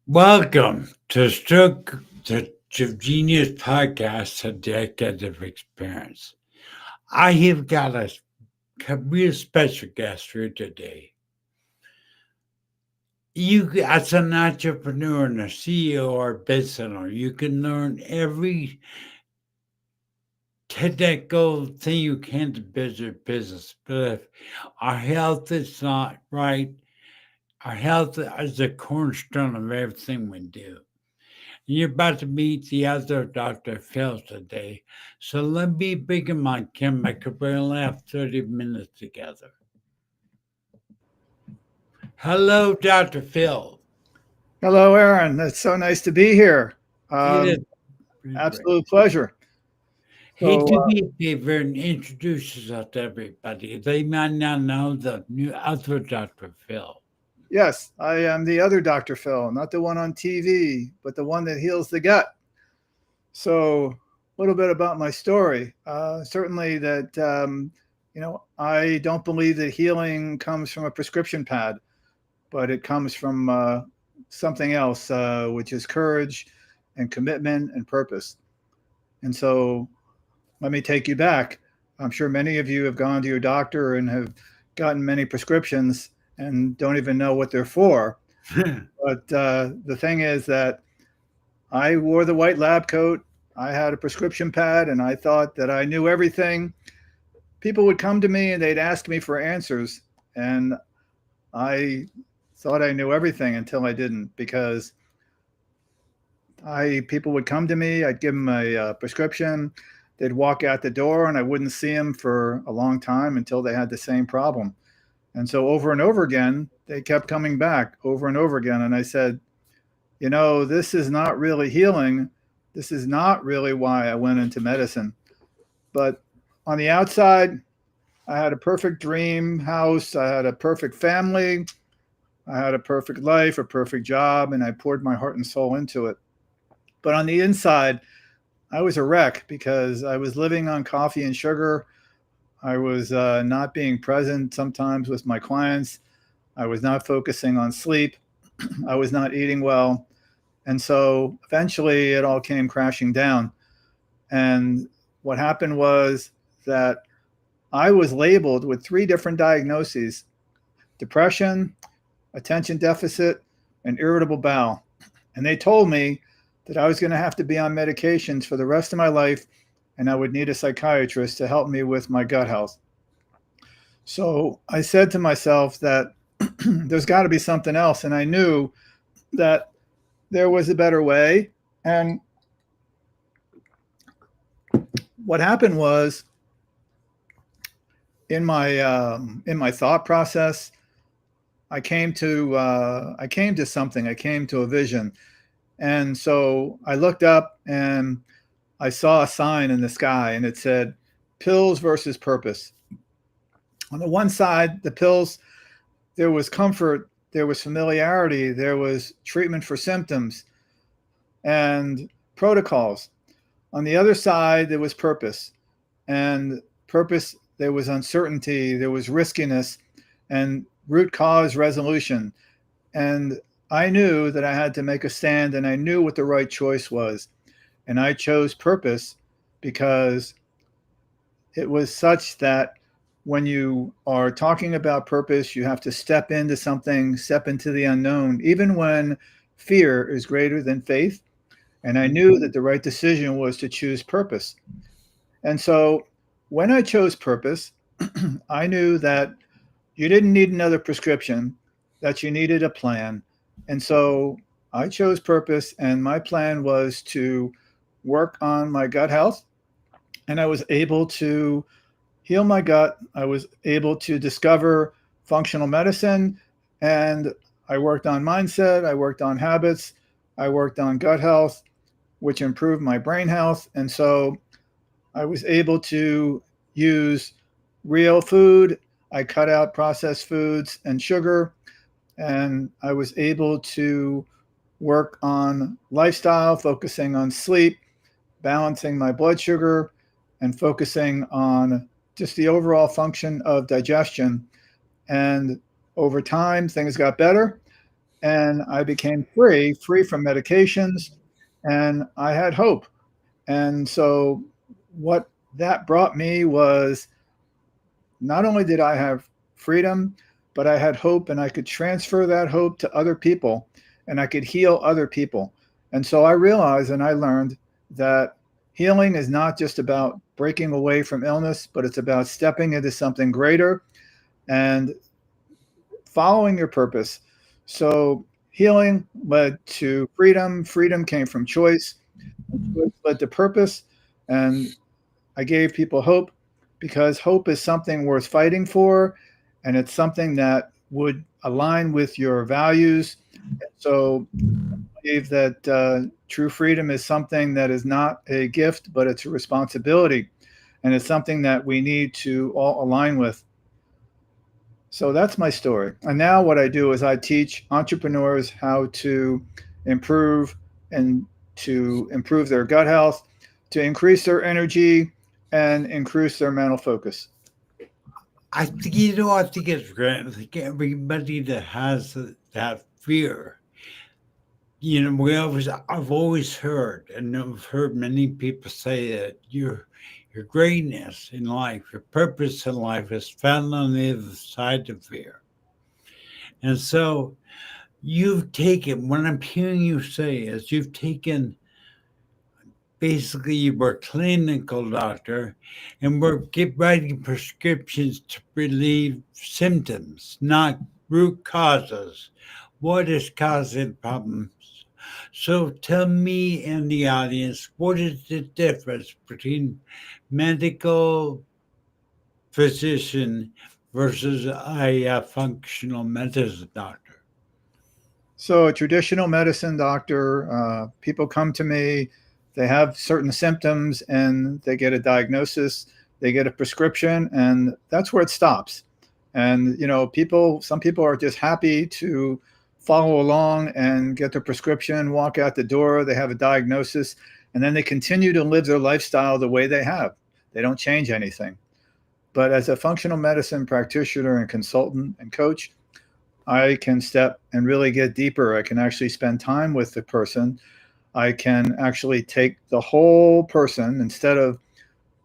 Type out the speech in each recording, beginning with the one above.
Welcome to Stroke the Genius Podcast, a decade of experience. I have got a real special guest here today. As an entrepreneur and a CEO or business owner, you can learn every technical thing you can to build your business. But if our health is not right, our health is the cornerstone of everything we do. You're about to meet the other Dr. Phil today. So let me begin my camera because we only have 30 minutes together. Hello, Dr. Phil. Hello, Aaron. It's so nice to be here. It is Um, pretty great. Absolute pleasure. Hey, So, do me a favor and introduce yourself to everybody. They might not know the new other Dr. Phil. yes, I am the other Dr. Phil, not the one on TV, but the one that heals the gut. So, a little bit about my story. Certainly, I don't believe that healing comes from a prescription pad, but it comes from something else, which is courage and commitment and purpose. And so, let me take you back. I'm sure many of you have gone to your doctor and have gotten many prescriptions and don't even know what they're for. But the thing is that I wore the white lab coat. I had a prescription pad and I thought that I knew everything. People would come to me and they'd ask me for answers. And I thought I knew everything until I didn't, because people would come to me, I'd give them a prescription, they'd walk out the door and I wouldn't see them for a long time until they had the same problem. And so over and over again, they kept coming back over and over again. And I said, this is not really healing. This is not really why I went into medicine. But on the outside, I had a perfect dream house. I had a perfect family. I had a perfect life, a perfect job, and I poured my heart and soul into it. But on the inside, I was a wreck because I was living on coffee and sugar. I was not being present sometimes with my clients. I was not focusing on sleep. I was not eating well. And so eventually it all came crashing down. And what happened was that I was labeled with 3 different diagnoses: depression, attention deficit, and irritable bowel. And they told me that I was going to have to be on medications for the rest of my life, and I would need a psychiatrist to help me with my gut health. So I said to myself that there's got to be something else. And I knew that there was a better way. And what happened was, in my thought process, I came to something. I came to a vision. And so I looked up and I saw a sign in the sky and it said pills versus purpose. On the one side, the pills, there was comfort, there was familiarity, there was treatment for symptoms and protocols. On the other side, there was purpose. And purpose, there was uncertainty, there was riskiness, and root cause resolution. And I knew that I had to make a stand, and I knew what the right choice was. And I chose purpose because it was such that when you are talking about purpose, you have to step into something, step into the unknown, even when fear is greater than faith. And I knew that the right decision was to choose purpose. And so when I chose purpose, I knew that you didn't need another prescription, that you needed a plan. And so I chose purpose, and my plan was to work on my gut health. And I was able to heal my gut. I was able to discover functional medicine, and I worked on mindset. I worked on habits. I worked on gut health, which improved my brain health. And so I was able to use real food. I cut out processed foods and sugar, and I was able to work on lifestyle, focusing on sleep, balancing my blood sugar, and focusing on just the overall function of digestion. And over time, things got better. and I became free from medications, and I had hope. And so, what that brought me was not only did I have freedom, but I had hope, and I could transfer that hope to other people, and I could heal other people. And so I realized and I learned that healing is not just about breaking away from illness, but it's about stepping into something greater and following your purpose. So healing led to freedom. Freedom came from choice. Choice led to purpose. And I gave people hope because hope is something worth fighting for, and it's something that would align with your values. So I believe that true freedom is something that is not a gift, but it's a responsibility. And it's something that we need to all align with. So that's my story. And now what I do is I teach entrepreneurs how to improve and to improve their gut health, to increase their energy, and increase their mental focus. I think I think it's great. I think everybody that has that fear, I've always heard, and I've heard many people say that your greatness in life, your purpose in life, is found on the other side of fear. And so you've taken what I'm hearing you say is you've taken basically you were a clinical doctor and we're writing prescriptions to relieve symptoms, not root causes. What is causing problems? So tell me and the audience, what is the difference between medical physician versus a functional medicine doctor? So, a traditional medicine doctor, people come to me, they have certain symptoms, and they get a diagnosis, they get a prescription, and that's where it stops. And, some people are just happy to follow along and get their prescription, walk out the door, they have a diagnosis, and then they continue to live their lifestyle the way they have. They don't change anything. But as a functional medicine practitioner and consultant and coach, I can step and really get deeper. I can actually spend time with the person. I can actually take the whole person instead of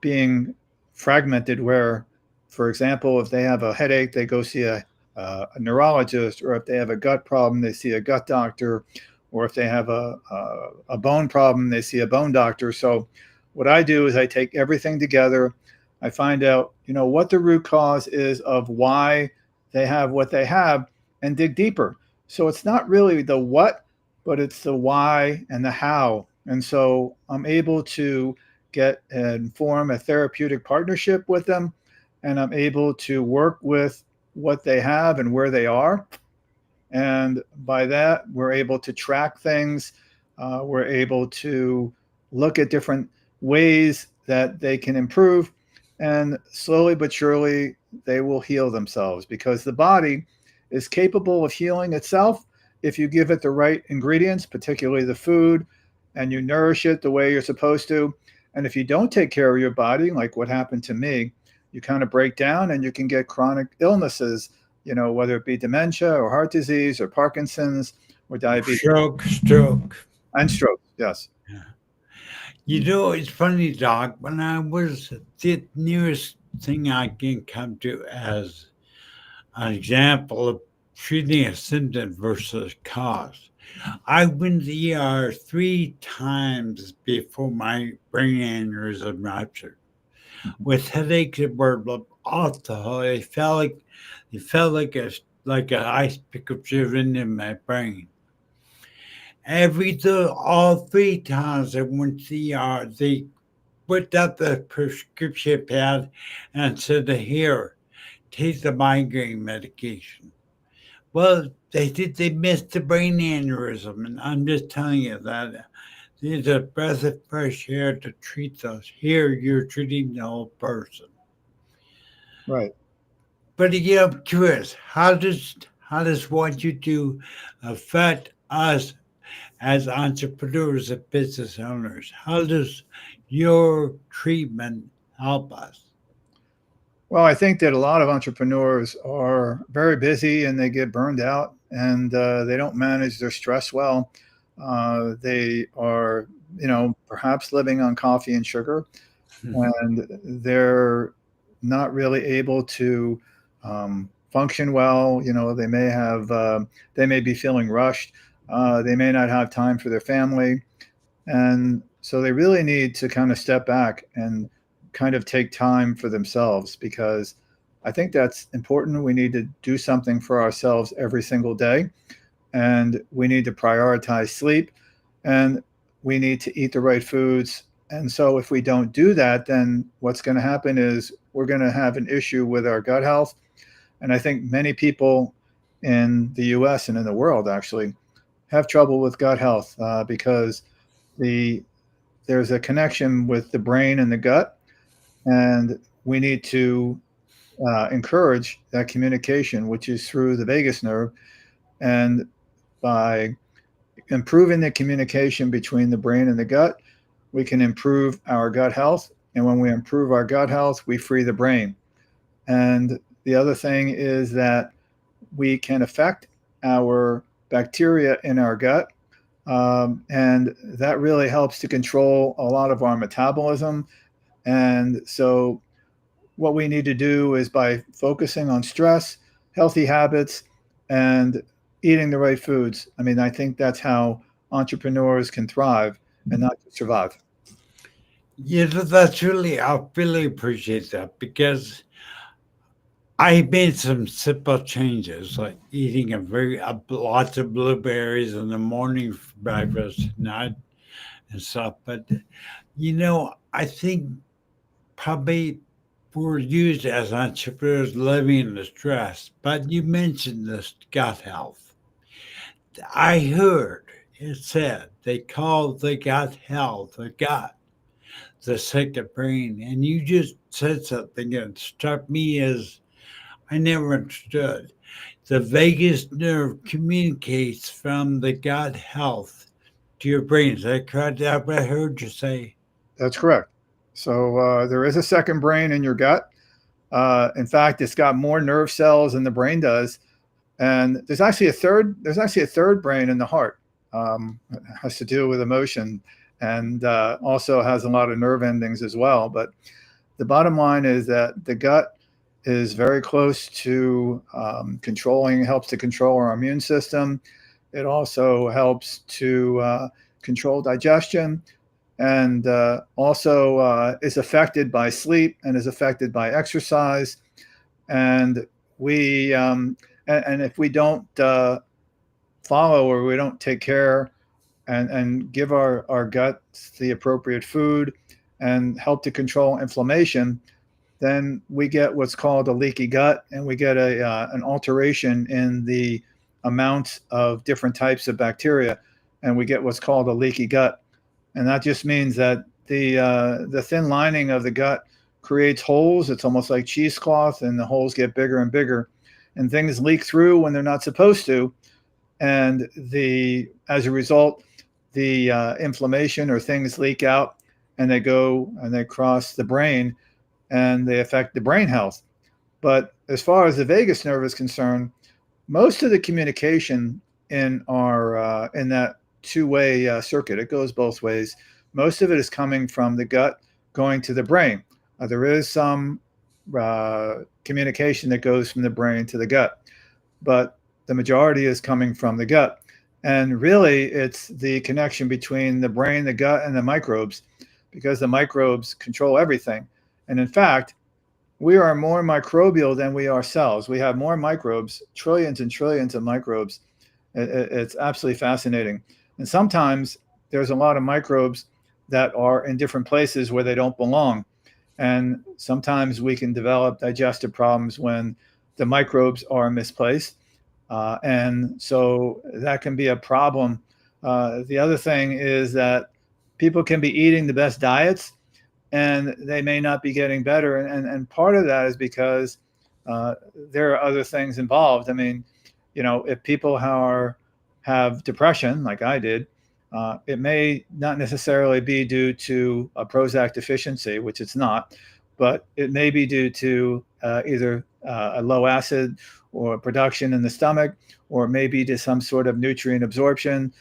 being fragmented, where, for example, if they have a headache, they go see a neurologist, or if they have a gut problem, they see a gut doctor, or if they have a bone problem, they see a bone doctor. So, what I do is I take everything together. I find out, what the root cause is of why they have what they have, and dig deeper. So it's not really the what, but it's the why and the how. And so I'm able to get and form a therapeutic partnership with them, and I'm able to work with what they have and where they are. And by that, we're able to track things. We're able to look at different ways that they can improve. And slowly but surely, they will heal themselves, because the body is capable of healing itself if you give it the right ingredients, particularly the food, and you nourish it the way you're supposed to. And if you don't take care of your body, like what happened to me, you kind of break down and you can get chronic illnesses, whether it be dementia or heart disease or Parkinson's or diabetes Stroke. and stroke. Yes. It's funny, Doc. When I was the nearest thing I can come to as an example of treating a symptom versus cause. I went to the ER 3 times before my brain aneurysm ruptured with headaches that were awful. They felt like an ice pick was driven in my brain. All 3 times I went to the ER, they put out the prescription pad and said, "Here, take the migraine medication." Well, they missed the brain aneurysm, and I'm just telling you that it's a breath of fresh air to treat those. Here, you're treating the whole person. Right. But I'm curious, how does what you do affect us as entrepreneurs and business owners? How does your treatment help us? Well, I think that a lot of entrepreneurs are very busy and they get burned out and they don't manage their stress well. They are, perhaps living on coffee and sugar, and they're not really able to function well. They may be feeling rushed. They may not have time for their family. And so they really need to kind of step back and kind of take time for themselves, because I think that's important. We need to do something for ourselves every single day, and we need to prioritize sleep, and we need to eat the right foods. And so if we don't do that, then what's going to happen is we're going to have an issue with our gut health. And I think many people in the US and in the world actually have trouble with gut health, because the there's a connection with the brain and the gut, and we need to encourage that communication, which is through the vagus nerve. And by improving the communication between the brain and the gut, we can improve our gut health. And when we improve our gut health, we free the brain. And the other thing is that we can affect our bacteria in our gut. And that really helps to control a lot of our metabolism. And so, what we need to do is, by focusing on stress, healthy habits, and eating the right foods. I mean, I think that's how entrepreneurs can thrive and not just survive. I really appreciate that because I made some simple changes, like eating lots of blueberries in the morning for breakfast, night, and stuff. But I think probably we're used as entrepreneurs living in the stress. But you mentioned this gut health. I heard it said they call the gut health the gut, the second brain, and you just said something that struck me as I never understood. The vagus nerve communicates from the gut health to your brain. Is that correct? That's what I heard you say. That's correct. So there is a second brain in your gut. In fact, it's got more nerve cells than the brain does, and there's actually a third. There's actually a third brain in the heart. It has to do with emotion, and also has a lot of nerve endings as well. But the bottom line is that the gut is very close to helps to control our immune system. It also helps to control digestion, and also is affected by sleep and is affected by exercise. And and if we don't follow, or we don't take care and give our guts the appropriate food and help to control inflammation, then we get what's called a leaky gut, and we get an alteration in the amount of different types of bacteria, and we get what's called a leaky gut. And that just means that the thin lining of the gut creates holes. It's almost like cheesecloth, and the holes get bigger and bigger, and things leak through when they're not supposed to. And as a result, the inflammation or things leak out, and they go and they cross the brain, and they affect the brain health. But as far as the vagus nerve is concerned, most of the communication in that two-way circuit, it goes both ways. Most of it is coming from the gut going to the brain. There is some communication that goes from the brain to the gut, but the majority is coming from the gut. And really, it's the connection between the brain, the gut, and the microbes, because the microbes control everything. And in fact, we are more microbial than we are cells. We have more microbes, trillions and trillions of microbes. It's absolutely fascinating. And sometimes there's a lot of microbes that are in different places where they don't belong. And sometimes we can develop digestive problems when the microbes are misplaced. And so that can be a problem. The other thing is that people can be eating the best diets, and they may not be getting better. And part of that is because there are other things involved. I mean, if people have depression, like I did, it may not necessarily be due to a Prozac deficiency, which it's not, but it may be due to either a low acid or production in the stomach, or it may be to some sort of nutrient absorption,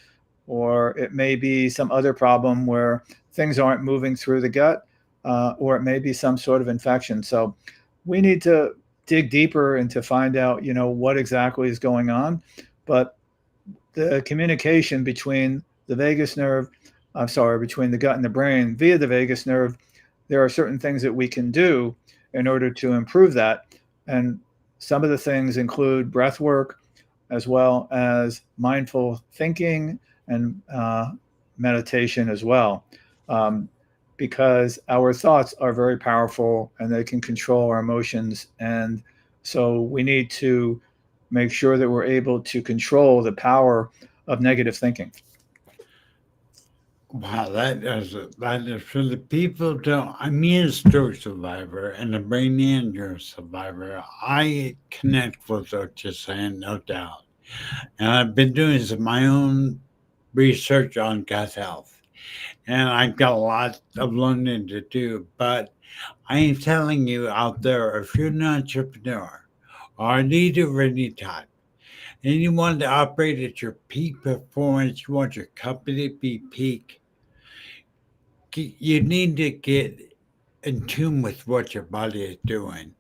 or it may be some other problem where things aren't moving through the gut, or it may be some sort of infection. So we need to dig deeper and to find out, what exactly is going on. But the communication between the vagus nerve, I'm sorry, between the gut and the brain via the vagus nerve, there are certain things that we can do in order to improve that. And some of the things include breath work, as well as mindful thinking and meditation as well. Um, because our thoughts are very powerful and they can control our emotions. And so we need to make sure that we're able to control the power of negative thinking. Wow, that is for the people don't. I'm a stroke survivor and a brain injury survivor. I connect with what you're saying, no doubt. And I've been doing some my own research on gut health, and I've got a lot of learning to do. But I am telling you out there, if you're an entrepreneur or a leader of any type, and you want to operate at your peak performance, you want your company to be peak, you need to get in tune with what your body is doing.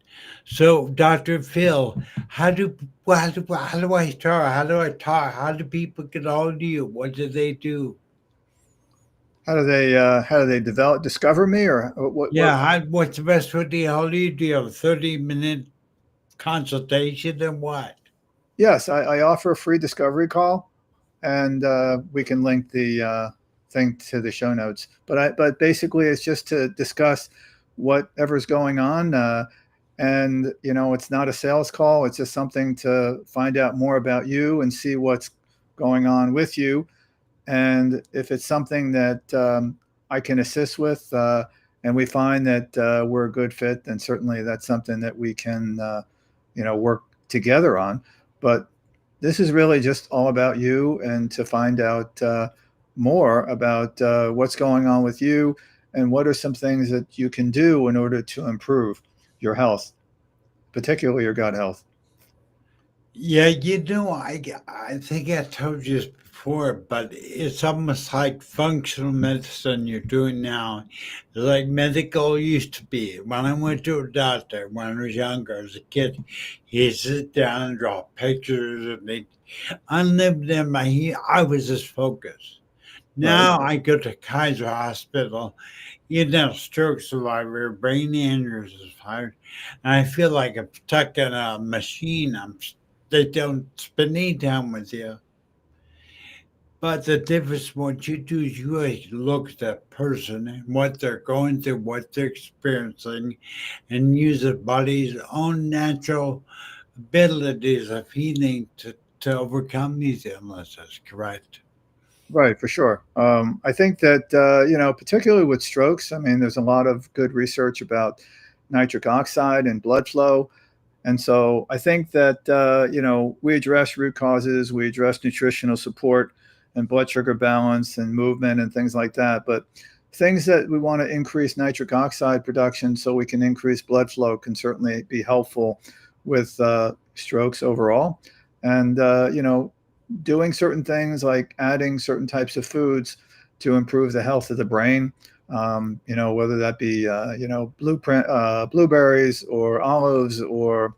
So, Dr. Phil, how do I start? How do I talk? How do people get hold of you? What do they do? How do they discover me, or what? Yeah, what's the best way to get hold of you? Do you have a 30-minute consultation and what? Yes, I offer a free discovery call, and we can link the thing to the show notes. But basically, it's just to discuss whatever's going on, and it's not a sales call. It's just something to find out more about you and see what's going on with you, and if it's something that I can assist with, and we find that we're a good fit, then certainly that's something that we can, work together on. But this is really just all about you, and to find out more about what's going on with you and what are some things that you can do in order to improve your health, particularly your gut health. Yeah, I think I told you this before, but it's almost like functional medicine you're doing now. Like medical used to be. When I went to a doctor when I was younger, as a kid, he'd sit down and draw pictures and they unlived in my I was just focused. Right. Now I go to Kaiser Hospital, stroke survivor, brain aneurysm survivor, and I feel like I'm stuck in a machine. They don't spend any time with you. But the difference, what you do is you really look at that person and what they're going through, what they're experiencing, and use the body's own natural abilities of healing to overcome these illnesses, correct? Right, for sure. I think that, particularly with strokes, I mean, there's a lot of good research about nitric oxide and blood flow. And so I think that, we address root causes, we address nutritional support and blood sugar balance and movement and things like that. But things that we want to increase nitric oxide production so we can increase blood flow can certainly be helpful with strokes overall. And, doing certain things like adding certain types of foods to improve the health of the brain. Whether that be blueberries or olives, or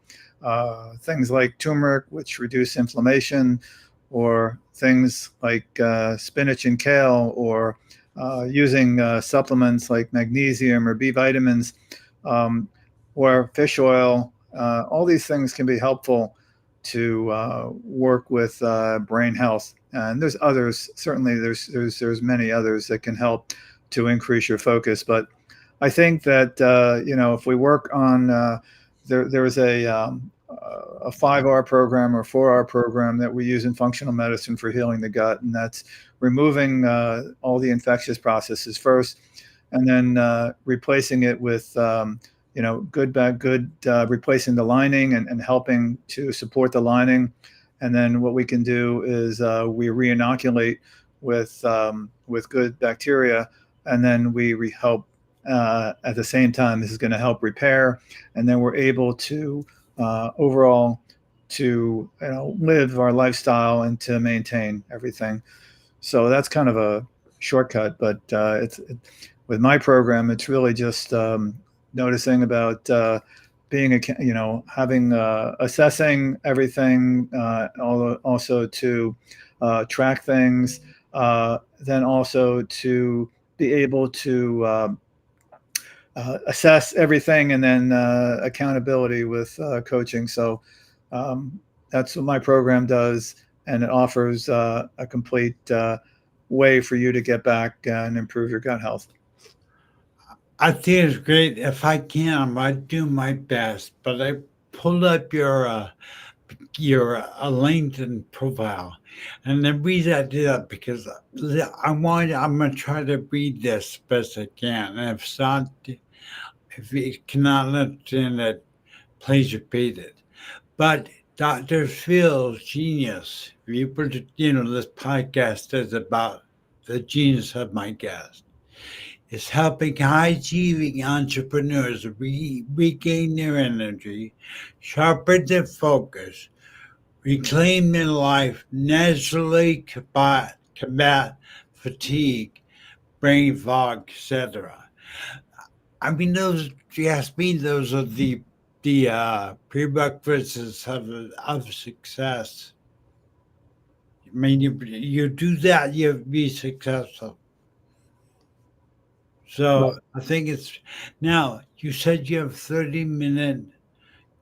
things like turmeric, which reduce inflammation, or things like spinach and kale, or using supplements like magnesium or B vitamins, um, or fish oil. All these things can be helpful to work with brain health. And there's others. Certainly, there's many others that can help to increase your focus. But I think that if we work on there's a 5R program or 4R program that we use in functional medicine for healing the gut, and that's removing all the infectious processes first, and then replacing it with good, replacing the lining and helping to support the lining. And then what we can do is we reinoculate with good bacteria, and then we help at the same time, this is going to help repair, and then we're able to overall to live our lifestyle and to maintain everything. So that's kind of a shortcut, but with my program, it's really just noticing about being a having assessing everything, also to track things, then also to be able to assess everything, and then accountability with coaching. So um, that's what my program does, and it offers a complete way for you to get back and improve your gut health. I think it's great. If I can, I do my best. But I pulled up your LinkedIn profile, and the reason I did that because I'm gonna try to read this best I can. And if it's not, if you cannot understand it, please repeat it. But Dr. Phil's genius, if you put it, this podcast is about the genius of my guest. Is helping high achieving entrepreneurs regain their energy, sharpen their focus, reclaim their life, naturally combat fatigue, brain fog, etc. I mean, those, you ask me, those are the prerequisites of success. I mean, you do that, you'll be successful. Right. So I think it's now. You said you have 30-minute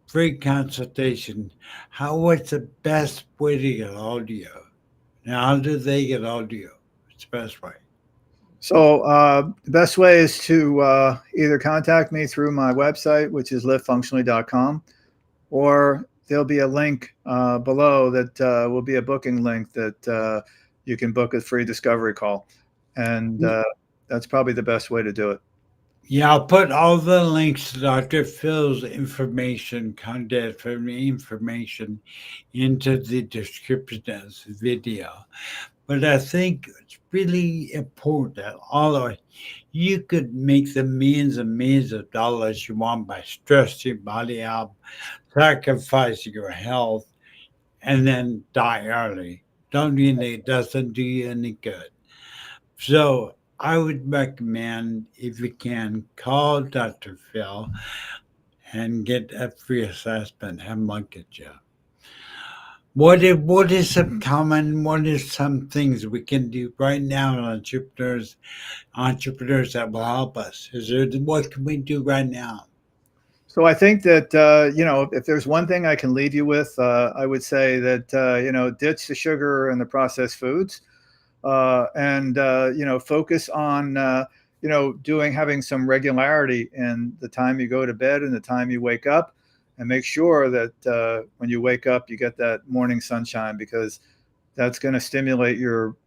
free consultation. What's the best way to get hold of you? Now, how do they get hold of you? It's the best way. So the best way is to either contact me through my website, which is livefunctionally.com, or there'll be a link below that will be a booking link that you can book a free discovery call. And that's probably the best way to do it. Yeah, I'll put all the links to Dr. Phil's information, contact information into the description of this video. But I think it's really important that although you could make the millions and millions of dollars you want by stressing your body out, sacrificing your health, and then die early. Don't you think it doesn't do you any good? So I would recommend, if you can, call Dr. Phil and get a free assessment. Have him look at you. What is some things we can do right now, entrepreneurs that will help us? What can we do right now? So I think that if there's one thing I can leave you with, I would say that ditch the sugar and the processed foods, and focus on having some regularity in the time you go to bed and the time you wake up, and make sure that when you wake up you get that morning sunshine, because that's going to stimulate your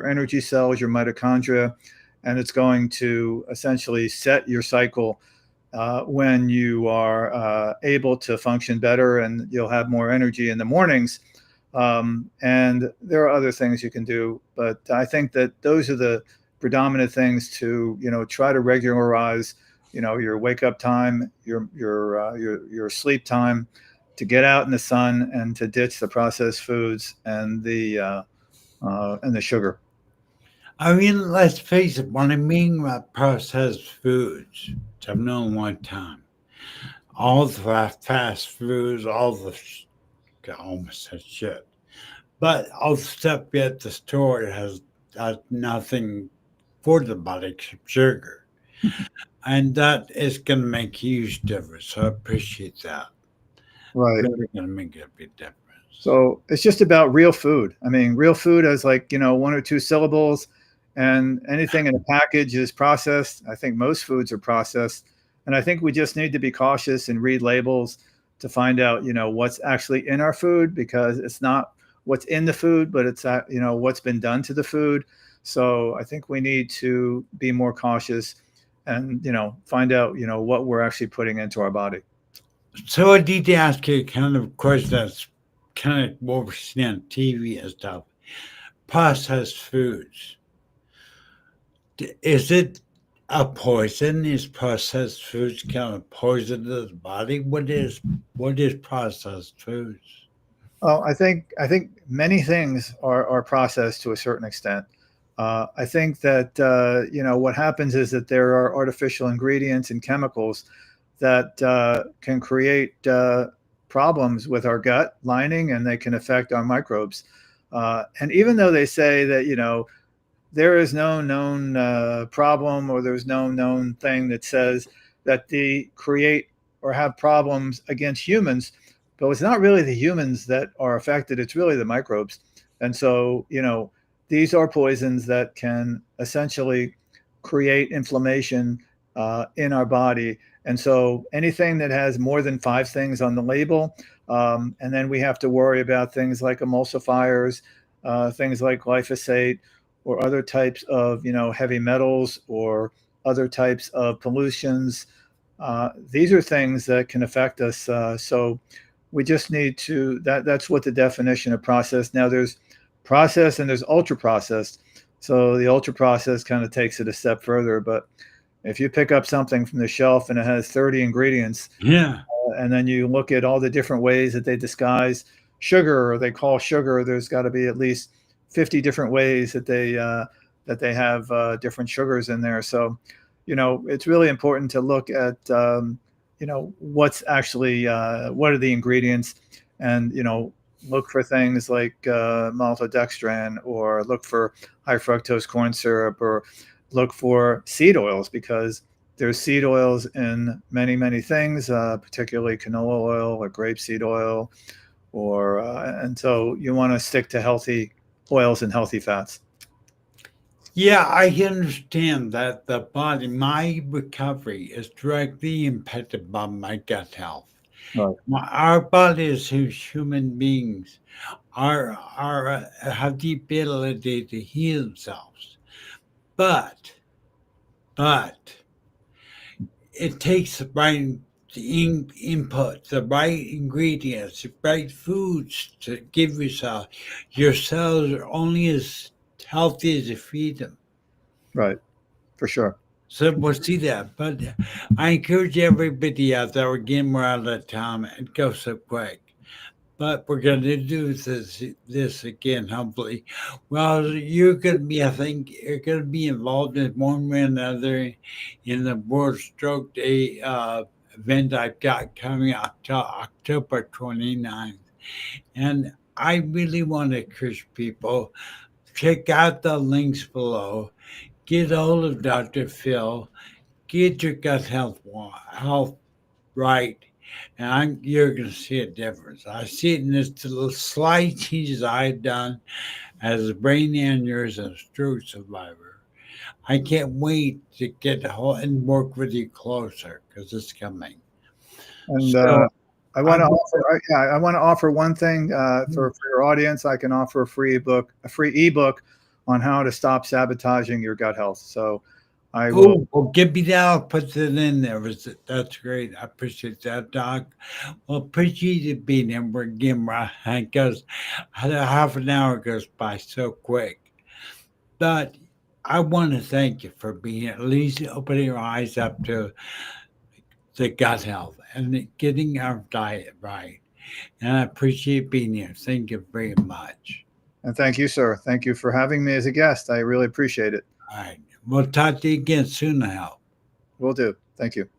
energy cells, your mitochondria, and it's going to essentially set your cycle when you are able to function better, and you'll have more energy in the mornings. And there are other things you can do, but I think that those are the predominant things to try to regularize your wake up time, your sleep time, to get out in the sun, and to ditch the processed foods and the sugar. I mean, let's face it, when I mean about processed foods, which I've known one time, all the fast foods, I almost said shit, but all the stuff at the store has nothing for the body except sugar. And that is going to make a huge difference. So I appreciate that. Right. Really going to make a big difference. So it's just about real food. I mean, real food has like, one or two syllables, and anything in a package is processed. I think most foods are processed. And I think we just need to be cautious and read labels to find out, what's actually in our food, because it's not what's in the food, but it's, what's been done to the food. So I think we need to be more cautious and, find out, what we're actually putting into our body. So I need to ask you kind of question that's kind of what we're seeing on TV and stuff. Processed foods. Is it A poison is processed foods kind of poison the body. What is processed foods? Well, I think many things are processed to a certain extent. I think that what happens is that there are artificial ingredients and chemicals that can create problems with our gut lining, and they can affect our microbes. And even though they say that there is no known problem, or there's no known thing that says that they create or have problems against humans, but it's not really the humans that are affected, it's really the microbes. And so these are poisons that can essentially create inflammation in our body. And so anything that has more than 5 things on the label, and then we have to worry about things like emulsifiers, things like glyphosate, or other types of heavy metals, or other types of pollutions. These are things that can affect us. So we just need to, that's what the definition of processed. Now there's processed and there's ultra processed. So the ultra processed kind of takes it a step further. But if you pick up something from the shelf and it has 30 ingredients, Yeah. and then you look at all the different ways that they disguise sugar, or they call sugar, there's got to be at least 50 different ways that they have different sugars in there. So it's really important to look at what's actually what are the ingredients, and look for things like maltodextrin, or look for high fructose corn syrup, or look for seed oils, because there's seed oils in many, many things, particularly canola oil or grapeseed oil, or and so you want to stick to healthy oils and healthy fats. Yeah, I understand that the body, my recovery is directly impacted by my gut health. Right. Our bodies, as human beings, are have the ability to heal themselves, but but it takes the right input, the right ingredients, the right foods to give yourself. Your cells are only as healthy as you feed them. Right. For sure. So we'll see that. But I encourage everybody out there, again, we're out of time and go so quick. But we're going to do this again, hopefully. Well, you're going to be, I think, you're going to be involved in one way or another in the World Stroke Day event I've got coming up to October 29th. And I really want to encourage people, check out the links below, get a hold of Dr. Phil, get your gut health right, and you're going to see a difference. I see it in this little slight changes I've done as a brain aneurysm and stroke survivor. I can't wait to get a hold and work with you closer because it's coming. And So I I want to offer, I want to offer one thing for your audience. I can offer a free ebook on how to stop sabotaging your gut health. So I will. oh, well, give me that. I'll put that in there. That's great. I appreciate that, Doc. Well, appreciate you being here. We're again, right? Because half an hour goes by so quick. But I want to thank you for being at least opening your eyes up to the gut health and getting our diet right. And I appreciate being here. Thank you very much. And thank you, sir. Thank you for having me as a guest. I really appreciate it. All right. We'll talk to you again soon, I hope. Will do. Thank you.